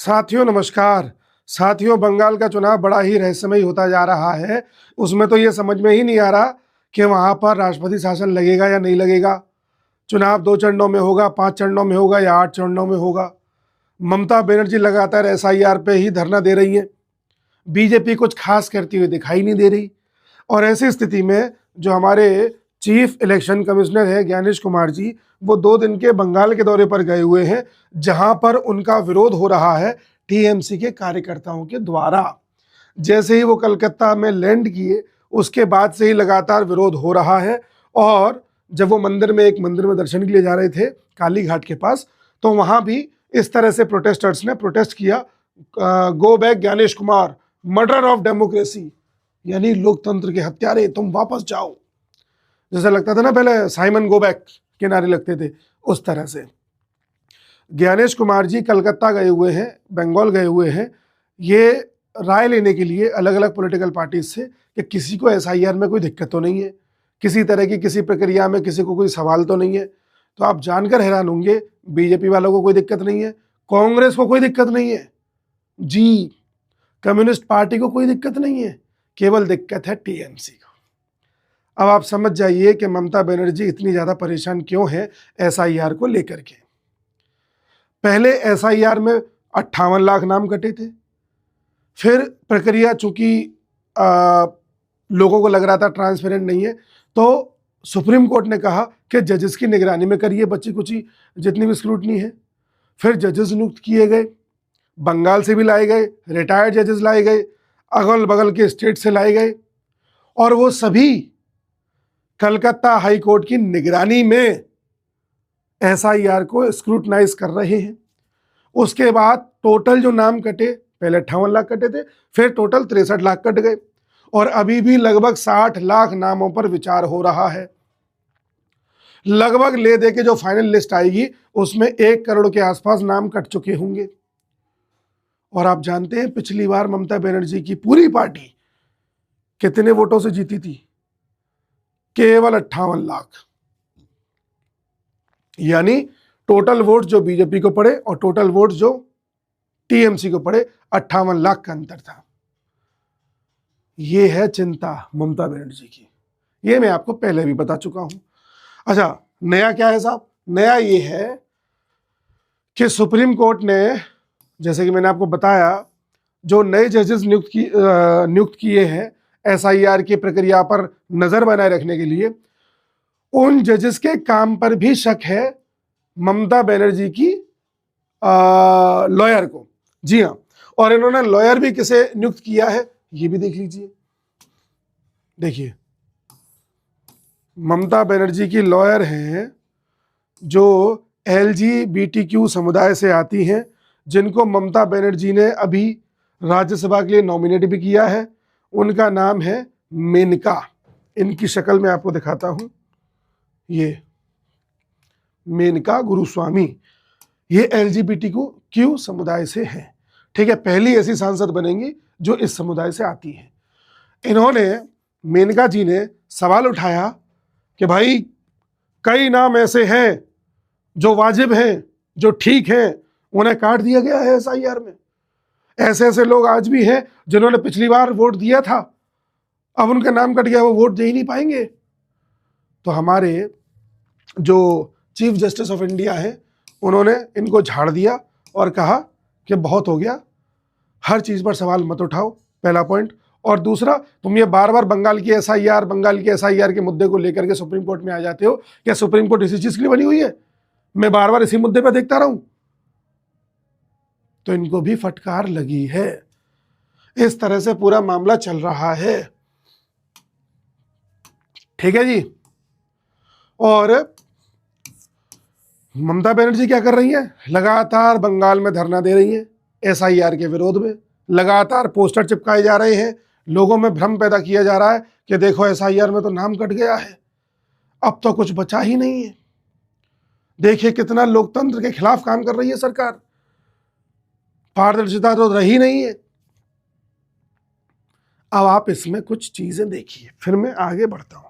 साथियों नमस्कार। साथियों, बंगाल का चुनाव बड़ा ही रहस्यमयी होता जा रहा है। उसमें तो ये समझ में ही नहीं आ रहा कि वहाँ पर राष्ट्रपति शासन लगेगा या नहीं लगेगा। चुनाव 2 चरणों में होगा, 5 चरणों में होगा या 8 चरणों में होगा। ममता बनर्जी लगातार एसआईआर पे ही धरना दे रही है। बीजेपी कुछ खास करती हुई दिखाई नहीं दे रही। और ऐसी स्थिति में जो हमारे चीफ इलेक्शन कमिश्नर है ज्ञानेश कुमार जी, वो 2 दिन के बंगाल के दौरे पर गए हुए हैं, जहां पर उनका विरोध हो रहा है टीएमसी के कार्यकर्ताओं के द्वारा। जैसे ही वो कलकत्ता में लैंड किए, उसके बाद से ही लगातार विरोध हो रहा है। और जब वो एक मंदिर में दर्शन के लिए जा रहे थे काली घाट के पास, तो वहां भी इस तरह से प्रोटेस्टर्स ने प्रोटेस्ट किया, go back Gyanesh Kumar, murder of democracy, यानी लोकतंत्र के हत्यारे, तुम वापस जाओ। जैसा लगता था ना पहले साइमन गो बैक के नारे लगते थे, उस तरह से ज्ञानेश कुमार जी कलकत्ता गए हुए हैं, बंगाल गए हुए हैं, ये राय लेने के लिए अलग अलग पॉलिटिकल पार्टीज से कि किसी को एसआईआर में कोई दिक्कत तो नहीं है, किसी तरह की किसी प्रक्रिया में किसी को कोई सवाल तो नहीं है। तो आप जानकर हैरान होंगे, बीजेपी वालों को कोई दिक्कत नहीं है, कांग्रेस को कोई दिक्कत नहीं है जी, कम्युनिस्ट पार्टी को कोई दिक्कत नहीं है, केवल दिक्कत है टीएमसी को। अब आप समझ जाइए कि ममता बनर्जी इतनी ज़्यादा परेशान क्यों है एसआईआर को लेकर के। पहले एसआईआर में 58 लाख नाम कटे थे। फिर प्रक्रिया चूंकि लोगों को लग रहा था ट्रांसपेरेंट नहीं है, तो सुप्रीम कोर्ट ने कहा कि जजेस की निगरानी में करिए बच्ची कुची जितनी भी स्क्रूटनी है। फिर जजेस नियुक्त किए गए, बंगाल से भी लाए गए, रिटायर्ड जजेस लाए गए, अगल बगल के स्टेट से लाए गए, और वो सभी कलकत्ता हाई कोर्ट की निगरानी में एसआईआर को स्क्रूटनाइज कर रहे हैं। उसके बाद टोटल जो नाम कटे, पहले 58 लाख कटे थे, फिर टोटल 63 लाख कट गए, और अभी भी लगभग 60 लाख नामों पर विचार हो रहा है। लगभग ले दे के जो फाइनल लिस्ट आएगी उसमें 1 करोड़ के आसपास नाम कट चुके होंगे। और आप जानते हैं पिछली बार ममता बनर्जी की पूरी पार्टी कितने वोटों से जीती थी? केवल 58 लाख। यानी टोटल वोट जो बीजेपी को पड़े और टोटल वोट जो टीएमसी को पड़े, 58 लाख का अंतर था। यह है चिंता ममता बनर्जी की, यह मैं आपको पहले भी बता चुका हूं। अच्छा, नया क्या है साहब? नया यह है कि सुप्रीम कोर्ट ने, जैसे कि मैंने आपको बताया, जो नए जजेस नियुक्त किए हैं एसआईआर की प्रक्रिया पर नजर बनाए रखने के लिए, उन जजेस के काम पर भी शक है ममता बनर्जी की लॉयर को। जी हाँ, और इन्होंने लॉयर भी किसे नियुक्त किया है ये भी देख लीजिए। देखिए, ममता बनर्जी की लॉयर हैं जो एलजीबीटीक्यू समुदाय से आती हैं, जिनको ममता बनर्जी ने अभी राज्यसभा के लिए नॉमिनेट भी किया है। उनका नाम है मेनका। इनकी शक्ल में आपको दिखाता हूं, ये मेनका गुरुस्वामी, ये एलजीबीटीक्यू समुदाय से हैं। ठीक है, पहली ऐसी सांसद बनेंगी जो इस समुदाय से आती है। इन्होंने, मेनका जी ने सवाल उठाया कि भाई कई नाम ऐसे हैं जो वाजिब हैं, जो ठीक हैं, उन्हें काट दिया गया है एसआईआर में। ऐसे ऐसे लोग आज भी हैं जिन्होंने पिछली बार वोट दिया था, अब उनका नाम कट गया, वो वोट दे ही नहीं पाएंगे। तो हमारे जो चीफ जस्टिस ऑफ इंडिया है, उन्होंने इनको झाड़ दिया और कहा कि बहुत हो गया, हर चीज पर सवाल मत उठाओ, पहला पॉइंट। और दूसरा, तुम ये बार बार बंगाल की एसआईआर के मुद्दे को लेकर के सुप्रीम कोर्ट में आ जाते हो। क्या सुप्रीम कोर्ट इसी चीज के लिए बनी हुई है? मैं बार बार इसी मुद्दे पर देखता रहूं? तो इनको भी फटकार लगी है। इस तरह से पूरा मामला चल रहा है। ठीक है जी। और ममता बनर्जी क्या कर रही है? लगातार बंगाल में धरना दे रही है एसआईआर के विरोध में। लगातार पोस्टर चिपकाए जा रहे हैं, लोगों में भ्रम पैदा किया जा रहा है कि देखो एसआईआर में तो नाम कट गया है, अब तो कुछ बचा ही नहीं है। देखिए कितना लोकतंत्र के खिलाफ काम कर रही है सरकार, पारदर्शिता तो रही नहीं है। अब आप इसमें कुछ चीजें देखिए, फिर मैं आगे बढ़ता हूं।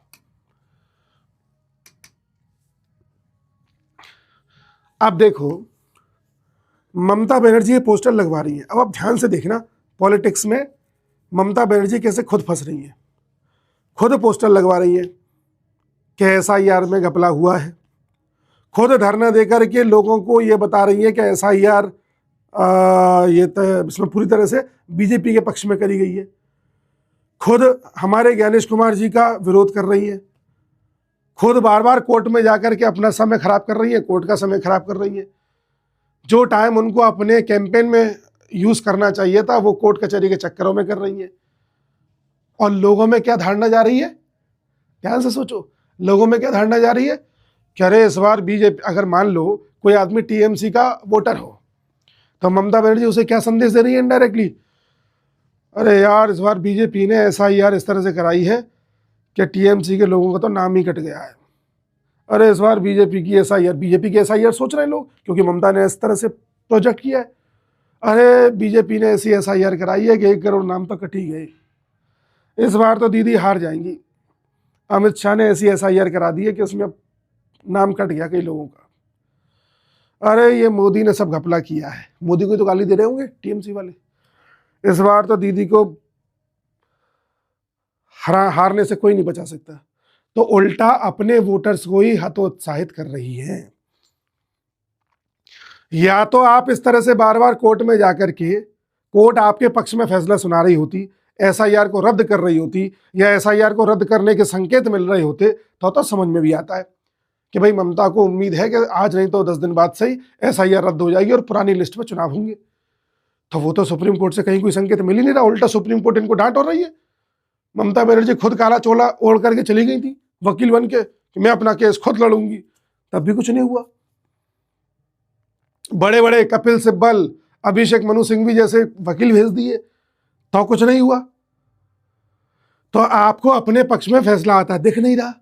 अब देखो, ममता बनर्जी ये पोस्टर लगवा रही है। अब आप ध्यान से देखना, पॉलिटिक्स में ममता बनर्जी कैसे खुद फंस रही है। खुद पोस्टर लगवा रही है कि SIR में घपला हुआ है, खुद धरना देकर के लोगों को ये बता रही है कि SIR ये इसमें पूरी तरह से बीजेपी के पक्ष में करी गई है, खुद हमारे ज्ञानेश कुमार जी का विरोध कर रही है, खुद बार बार कोर्ट में जाकर के अपना समय खराब कर रही है, कोर्ट का समय खराब कर रही है। जो टाइम उनको अपने कैंपेन में यूज करना चाहिए था वो कोर्ट कचहरी के चक्करों में कर रही है। और लोगों में क्या धारणा जा रही है, ध्यान से सोचो, लोगों में क्या धारणा जा रही है कि अरे इस बार बीजेपी, अगर मान लो कोई आदमी TMC का वोटर हो तो ममता बनर्जी उसे क्या संदेश दे रही है इनडायरेक्टली, अरे यार इस बार बीजेपी ने SIR इस तरह से कराई है कि TMC के लोगों का तो नाम ही कट गया है। अरे इस बार बीजेपी की SIR सोच रहे हैं लोग, क्योंकि ममता ने इस तरह से प्रोजेक्ट किया है। अरे बीजेपी ने ऐसी SIR कराई है कि 1 करोड़ नाम तो कट ही गए, इस बार तो दीदी हार जाएंगी। अमित शाह ने ऐसी SIR करा दी है कि उसमें नाम कट गया कई लोगों का। अरे ये मोदी ने सब घपला किया है, मोदी को तो गाली दे रहे होंगे TMC वाले, इस बार तो दीदी को हारने से कोई नहीं बचा सकता। तो उल्टा अपने वोटर्स को ही हतोत्साहित कर रही है। या तो आप इस तरह से बार बार कोर्ट में जाकर के कोर्ट आपके पक्ष में फैसला सुना रही होती, SIR को रद्द कर रही होती, या SIR को रद्द करने के संकेत मिल रहे होते तो समझ में भी आता है कि भाई ममता को उम्मीद है कि आज नहीं तो 10 दिन बाद से ही SIR रद्द हो जाएगी और पुरानी लिस्ट में चुनाव होंगे। तो वो तो सुप्रीम कोर्ट से कहीं कोई संकेत मिल ही नहीं रहा, उल्टा सुप्रीम कोर्ट इनको डांट हो रही है। ममता बनर्जी खुद काला चोला ओढ़ करके चली गई थी वकील बन के कि मैं अपना केस खुद लड़ूंगी, तब भी कुछ नहीं हुआ। बड़े बड़े कपिल सिब्बल, अभिषेक मनु सिंघवी जैसे वकील भेज दिए तो कुछ नहीं हुआ। तो आपको अपने पक्ष में फैसला आता है दिख नहीं रहा,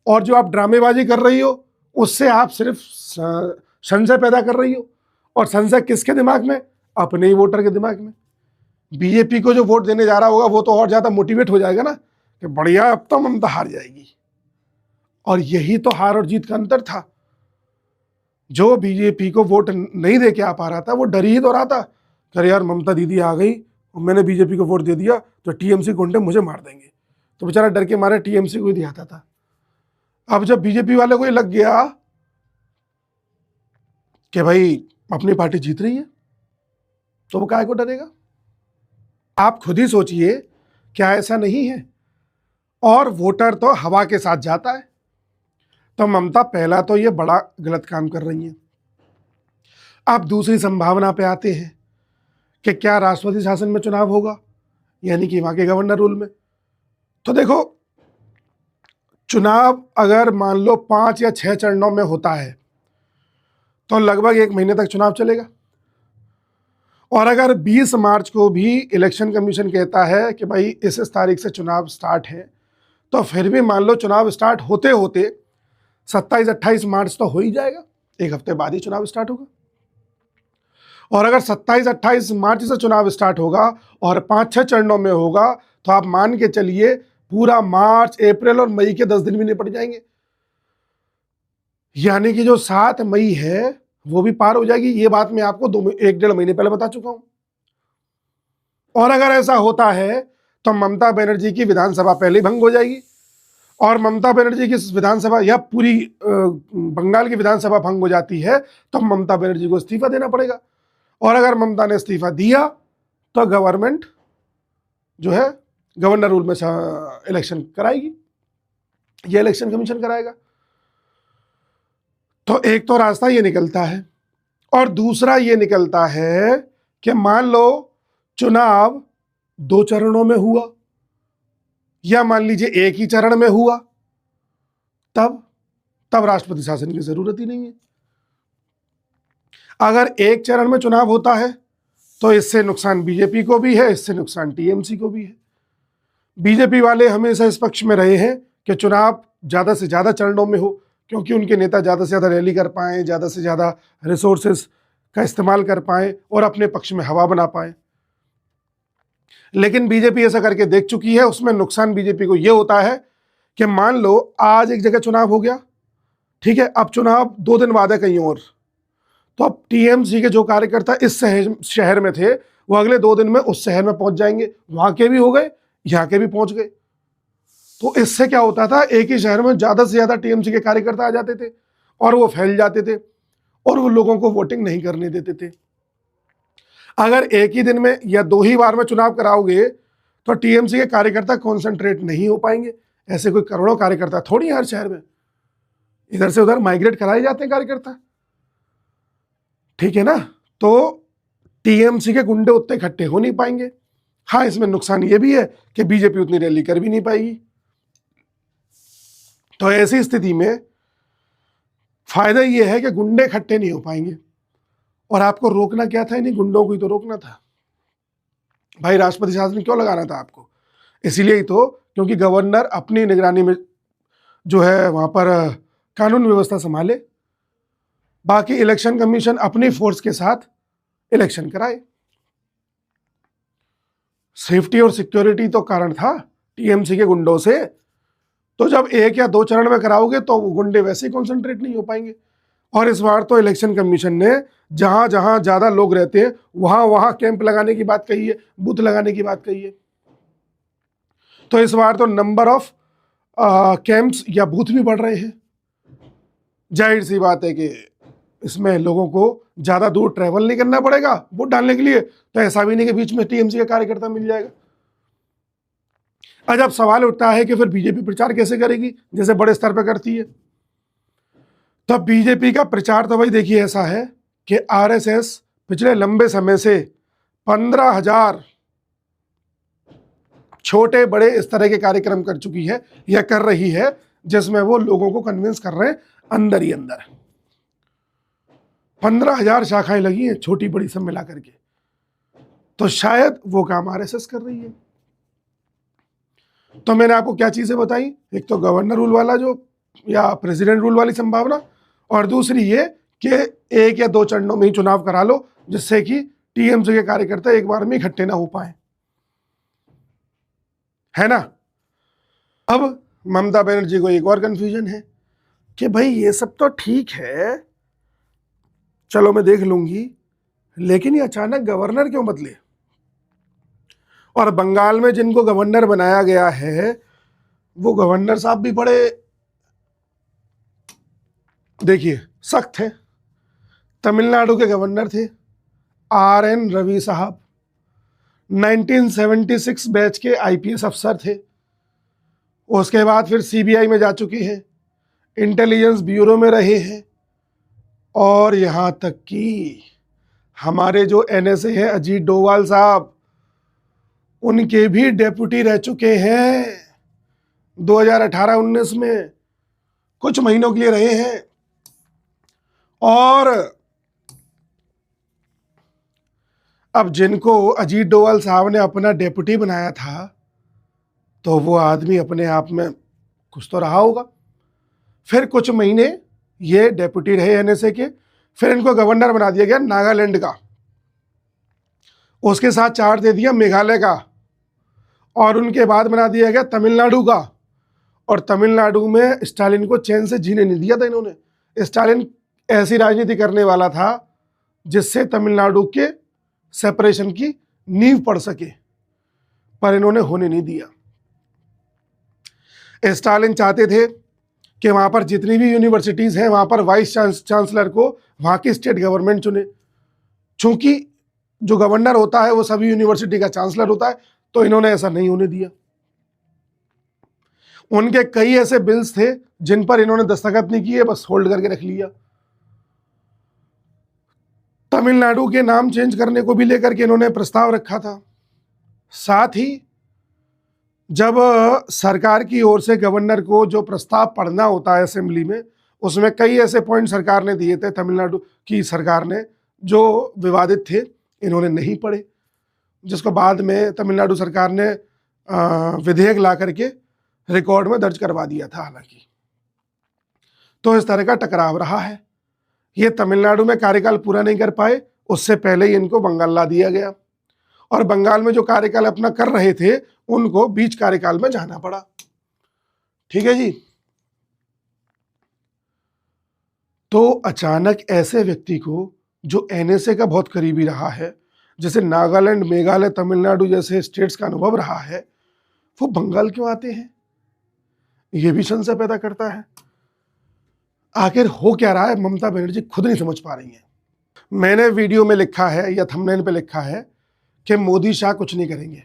और जो आप ड्रामेबाजी कर रही हो उससे आप सिर्फ संशय पैदा कर रही हो। और संशय किसके दिमाग में, अपने ही वोटर के दिमाग में। बीजेपी को जो वोट देने जा रहा होगा वो तो और ज्यादा मोटिवेट हो जाएगा ना कि बढ़िया अब तो ममता हार जाएगी। और यही तो हार और जीत का अंतर था। जो बीजेपी को वोट नहीं दे के आ पा रहा था वो डर ही तो रहा था, अरे यार ममता दीदी आ गई और मैंने बीजेपी को वोट दे दिया तो TMC गुंडे मुझे मार देंगे, तो बेचारा डर के मारे TMC को ही दिखाता था। अब जब बीजेपी वाले को ये लग गया कि भाई अपनी पार्टी जीत रही है तो वो काहे को डरेगा। आप खुद ही सोचिए, क्या ऐसा नहीं है। और वोटर तो हवा के साथ जाता है। तो ममता पहला तो ये बड़ा गलत काम कर रही है। अब दूसरी संभावना पे आते हैं कि क्या राष्ट्रपति शासन में चुनाव होगा, यानी कि वहां के गवर्नर रूल में। तो देखो, चुनाव अगर मान लो 5 या 6 चरणों में होता है तो लगभग 1 महीने तक चुनाव चलेगा। और अगर 20 मार्च को भी इलेक्शन कमीशन कहता है कि भाई इस तारीख से चुनाव स्टार्ट है, तो फिर भी मान लो चुनाव स्टार्ट होते होते 27-28 मार्च तो हो ही जाएगा, 1 हफ्ते बाद ही चुनाव स्टार्ट होगा। और अगर 27-28 मार्च से चुनाव स्टार्ट होगा और 5-6 चरणों में होगा तो आप मान के चलिए पूरा मार्च, अप्रैल और मई के 10 दिन भी निपट जाएंगे। यानी कि जो 7 मई है वो भी पार हो जाएगी। ये बात मैं आपको 1-1.5 महीने पहले बता चुका हूं। और अगर ऐसा होता है तो ममता बनर्जी की विधानसभा पहले ही भंग हो जाएगी। और ममता बनर्जी की विधानसभा या पूरी बंगाल की विधानसभा भंग हो जाती है तो ममता बनर्जी को इस्तीफा देना पड़ेगा। और अगर ममता ने इस्तीफा दिया तो गवर्नमेंट जो है गवर्नर रूल में इलेक्शन कराएगी, ये इलेक्शन कमीशन कराएगा। तो एक तो रास्ता ये निकलता है। और दूसरा ये निकलता है कि मान लो चुनाव 2 चरणों में हुआ या मान लीजिए 1 ही चरण में हुआ, तब राष्ट्रपति शासन की जरूरत ही नहीं है। अगर 1 चरण में चुनाव होता है तो इससे नुकसान बीजेपी को भी है, इससे नुकसान TMC को भी है। बीजेपी वाले हमेशा इस पक्ष में रहे हैं कि चुनाव ज्यादा से ज्यादा चरणों में हो, क्योंकि उनके नेता ज़्यादा से ज़्यादा रैली कर पाएँ, ज़्यादा से ज़्यादा रिसोर्सेज का इस्तेमाल कर पाएँ और अपने पक्ष में हवा बना पाएँ। लेकिन बीजेपी ऐसा करके देख चुकी है। उसमें नुकसान बीजेपी को ये होता है कि मान लो आज एक जगह चुनाव हो गया, ठीक है, अब चुनाव 2 दिन बाद है कहीं और, तो अब टीएमसी के जो कार्यकर्ता इस शहर में थे वो अगले 2 दिन में उस शहर में पहुंच जाएंगे, वहां के भी हो गए, यहाँ के भी पहुंच गए। तो इससे क्या होता था, एक ही शहर में ज्यादा से ज्यादा टीएमसी के कार्यकर्ता आ जाते थे और वो फैल जाते थे और वो लोगों को वोटिंग नहीं करने देते थे। अगर एक ही दिन में या 2 ही बार में चुनाव कराओगे तो टीएमसी के कार्यकर्ता कॉन्सेंट्रेट नहीं हो पाएंगे। ऐसे कोई करोड़ों कार्यकर्ता थोड़ी हर शहर में इधर से उधर माइग्रेट कराए जाते हैं कार्यकर्ता, ठीक है ना। तो टीएमसी के गुंडे उतने इकट्ठे हो नहीं पाएंगे। हाँ, इसमें नुकसान ये भी है कि बीजेपी उतनी रैली कर भी नहीं पाएगी। तो ऐसी स्थिति में फायदा ये है कि गुंडे इकट्ठे नहीं हो पाएंगे। और आपको रोकना क्या था, इन्हीं गुंडों को ही तो रोकना था भाई। राष्ट्रपति शासन क्यों लगाना था आपको? इसीलिए ही तो, क्योंकि गवर्नर अपनी निगरानी में जो है वहां पर कानून व्यवस्था संभाले, बाकी इलेक्शन कमीशन अपनी फोर्स के साथ इलेक्शन कराए। सेफ्टी और सिक्योरिटी तो कारण था टीएमसी के गुंडों से। तो जब 1 या 2 चरण में कराओगे तो गुंडे वैसे ही कॉन्सेंट्रेट नहीं हो पाएंगे। और इस बार तो इलेक्शन कमीशन ने जहां जहां ज्यादा लोग रहते हैं वहां वहां कैंप लगाने की बात कही है, बूथ लगाने की बात कही है। तो इस बार तो नंबर ऑफ कैंप्स या बूथ भी बढ़ रहे हैं। जाहिर सी बात है कि इसमें लोगों को ज्यादा दूर ट्रैवल नहीं करना पड़ेगा वोट डालने के लिए। तो ऐसा भी नहीं कि बीच में टीएमसी का कार्यकर्ता मिल जाएगा। आज अब सवाल उठता है कि फिर बीजेपी प्रचार कैसे करेगी, जैसे बड़े स्तर पर करती है। तो बीजेपी का प्रचार तो भाई देखिए ऐसा है कि आरएसएस पिछले लंबे समय से 15,000 छोटे बड़े इस तरह के कार्यक्रम कर चुकी है या कर रही है, जिसमें वो लोगों को कन्विंस कर रहे हैं अंदर ही अंदर। 15,000 शाखाएं लगी हैं छोटी बड़ी सब मिला करके। तो शायद वो काम आरएसएस कर रही है। तो मैंने आपको क्या चीजें बताई, एक तो गवर्नर रूल वाला जो या प्रेसिडेंट रूल वाली संभावना, और दूसरी ये कि 1 या 2 चरणों में ही चुनाव करा लो, जिससे कि टीएमसी के कार्यकर्ता एक बार में इकट्ठे ना हो पाए, है ना। अब ममता बनर्जी को एक और कंफ्यूजन है कि भाई ये सब तो ठीक है, चलो मैं देख लूंगी, लेकिन ये अचानक गवर्नर क्यों बदले। और बंगाल में जिनको गवर्नर बनाया गया है वो गवर्नर साहब भी बड़े देखिए सख्त है। तमिलनाडु के गवर्नर थे RN रवि साहब, 1976 बैच के IPS अफसर थे। उसके बाद फिर CBI में जा चुके हैं, इंटेलिजेंस ब्यूरो में रहे हैं, और यहाँ तक कि हमारे जो NSA है अजीत डोवाल साहब, उनके भी डेप्यूटी रह चुके हैं 2018-19 में, कुछ महीनों के लिए रहे हैं। और अब जिनको अजीत डोवाल साहब ने अपना डेप्यूटी बनाया था तो वो आदमी अपने आप में कुछ तो रहा होगा। फिर कुछ महीने ये डेप्यूटी रहे NSA के, फिर इनको गवर्नर बना दिया गया नागालैंड का, उसके साथ चार्ज दे दिया मेघालय का, और उनके बाद बना दिया गया तमिलनाडु का। और तमिलनाडु में स्टालिन को चैन से जीने नहीं दिया था इन्होंने। स्टालिन ऐसी राजनीति करने वाला था जिससे तमिलनाडु के सेपरेशन की नींव पड़ सके, पर इन्होंने होने नहीं दिया। स्टालिन चाहते थे कि वहां पर जितनी भी यूनिवर्सिटीज हैं वहां पर वाइस चांसलर को वहां की स्टेट गवर्नमेंट चुने। चूंकि जो गवर्नर होता है वो सभी यूनिवर्सिटी का चांसलर होता है, तो इन्होंने ऐसा नहीं होने दिया। उनके कई ऐसे बिल्स थे जिन पर इन्होंने दस्तखत नहीं किए, बस होल्ड करके रख लिया। तमिलनाडु के नाम चेंज करने को भी लेकर के इन्होंने प्रस्ताव रखा था। साथ ही जब सरकार की ओर से गवर्नर को जो प्रस्ताव पढ़ना होता है असेंबली में, उसमें कई ऐसे पॉइंट सरकार ने दिए थे, तमिलनाडु की सरकार ने, जो विवादित थे, इन्होंने नहीं पढ़े, जिसको बाद में तमिलनाडु सरकार ने विधेयक ला करके रिकॉर्ड में दर्ज करवा दिया था हालांकि। तो इस तरह का टकराव रहा है। ये तमिलनाडु में कार्यकाल पूरा नहीं कर पाए, उससे पहले ही इनको बंगाल ला दिया गया, और बंगाल में जो कार्यकाल अपना कर रहे थे उनको बीच कार्यकाल में जाना पड़ा। ठीक है जी। तो अचानक ऐसे व्यक्ति को जो एनएसए का बहुत करीबी रहा है, जैसे नागालैंड, मेघालय, तमिलनाडु जैसे स्टेट्स का अनुभव रहा है, वो बंगाल क्यों आते हैं? ये भी संशय पैदा करता है। आखिर हो क्या रहा है, ममता बनर्जी खुद नहीं समझ पा रही है। मैंने वीडियो में लिखा है या थंबनेल पे लिखा है कि मोदी शाह कुछ नहीं करेंगे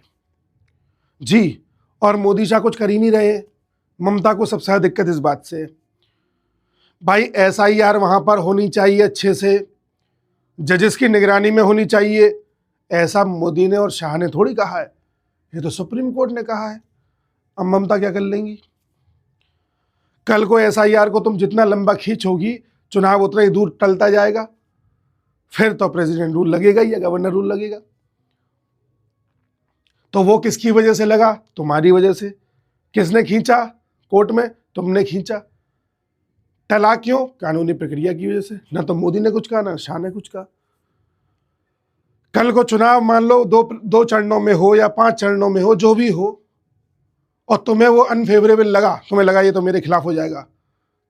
जी, और मोदी शाह कुछ कर ही नहीं रहे। ममता को सबसे ज्यादा दिक्कत इस बात से, भाई एसआईआर वहां पर होनी चाहिए, अच्छे से जजेस की निगरानी में होनी चाहिए। ऐसा मोदी ने और शाह ने थोड़ी कहा है, ये तो सुप्रीम कोर्ट ने कहा है। अब ममता क्या कर लेंगी? कल को एसआईआर को तुम जितना लंबा खींचोगी, चुनाव उतना ही दूर टलता जाएगा, फिर तो प्रेसिडेंट रूल लगेगा या गवर्नर रूल लगेगा। तो वो किसकी वजह से लगा? तुम्हारी वजह से। किसने खींचा? कोर्ट में तुमने खींचा। टला क्यों? कानूनी प्रक्रिया की वजह से। ना तो मोदी ने कुछ कहा, ना शाह ने कुछ कहा। कल को चुनाव मान लो दो चरणों में हो या 5 चरणों में हो, जो भी हो, और तुम्हें वो अनफेवरेबल लगा, तुम्हें लगा ये तो मेरे खिलाफ हो जाएगा,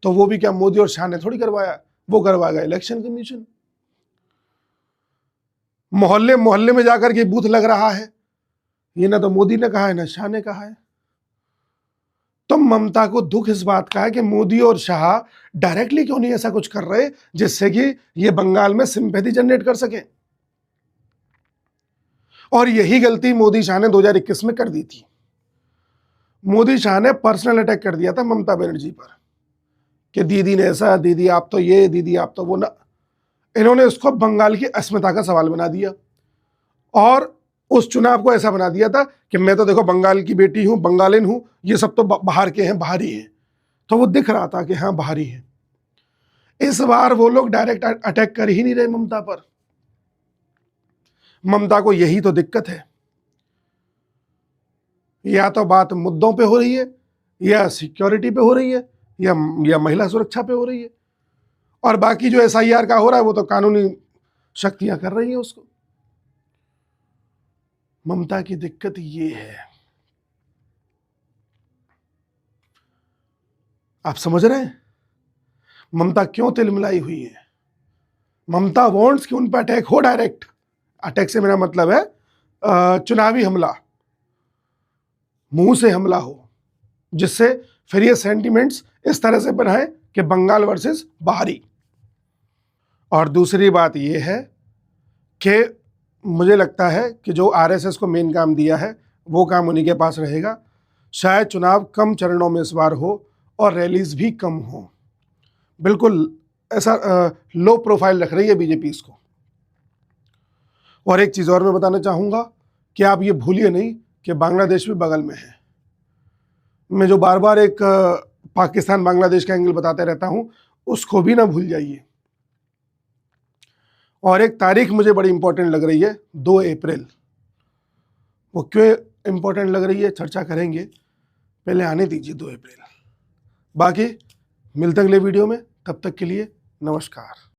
तो वो भी क्या मोदी और शाह ने थोड़ी करवाया, वो करवाएगा इलेक्शन कमीशन। मोहल्ले मोहल्ले में जाकर के बूथ लग रहा है, ये ना तो मोदी ने कहा है ना शाह ने कहा है। तो ममता को दुख इस बात का है कि मोदी और शाह डायरेक्टली क्यों नहीं ऐसा कुछ कर रहे जिससे कि ये बंगाल में सिंपैथी जनरेट कर सके। और यही गलती मोदी शाह ने 2021 में कर दी थी। मोदी शाह ने पर्सनल अटैक कर दिया था ममता बनर्जी पर कि दीदी ने ऐसा, दीदी आप तो ये, दीदी आप तो वो ना। इन्होंने उसको बंगाल की अस्मिता का सवाल बना दिया और उस चुनाव को ऐसा बना दिया था कि मैं तो देखो बंगाल की बेटी हूं, बंगालिन हूं, ये सब तो बाहर के हैं, बाहरी हैं। तो वो दिख रहा था कि हाँ बाहरी हैं। इस बार वो लोग डायरेक्ट अटैक कर ही नहीं रहे ममता पर। ममता को यही तो दिक्कत है, या तो बात मुद्दों पे हो रही है, या सिक्योरिटी पे हो रही है, या महिला सुरक्षा पे हो रही है, और बाकी जो एसआईआर का हो रहा है वो तो कानूनी शक्तियां कर रही हैं उसको। ममता की दिक्कत ये है। आप समझ रहे हैं ममता क्यों तिलमिलाई हुई है? ममता वांट्स कि उन पर अटैक हो डायरेक्ट। अटैक से मेरा मतलब है चुनावी हमला, मुंह से हमला हो, जिससे फिर ये सेंटिमेंट्स इस तरह से बनाए कि बंगाल वर्सेस बाहरी। और दूसरी बात ये है कि मुझे लगता है कि जो आरएसएस को मेन काम दिया है वो काम उन्हीं के पास रहेगा। शायद चुनाव कम चरणों में इस बार हो और रैलीज भी कम हो। बिल्कुल ऐसा लो प्रोफाइल रख रही है बीजेपी इसको। और एक चीज़ और मैं बताना चाहूँगा कि आप ये भूलिए नहीं कि बांग्लादेश भी बगल में है। मैं जो बार बार एक पाकिस्तान बांग्लादेश का एंगल बताते रहता हूँ, उसको भी ना भूल जाइए। और एक तारीख मुझे बड़ी इंपॉर्टेंट लग रही है, 2 अप्रैल। वो क्यों इंपॉर्टेंट लग रही है चर्चा करेंगे, पहले आने दीजिए 2 अप्रैल। बाकी मिलते अगले वीडियो में, तब तक के लिए नमस्कार।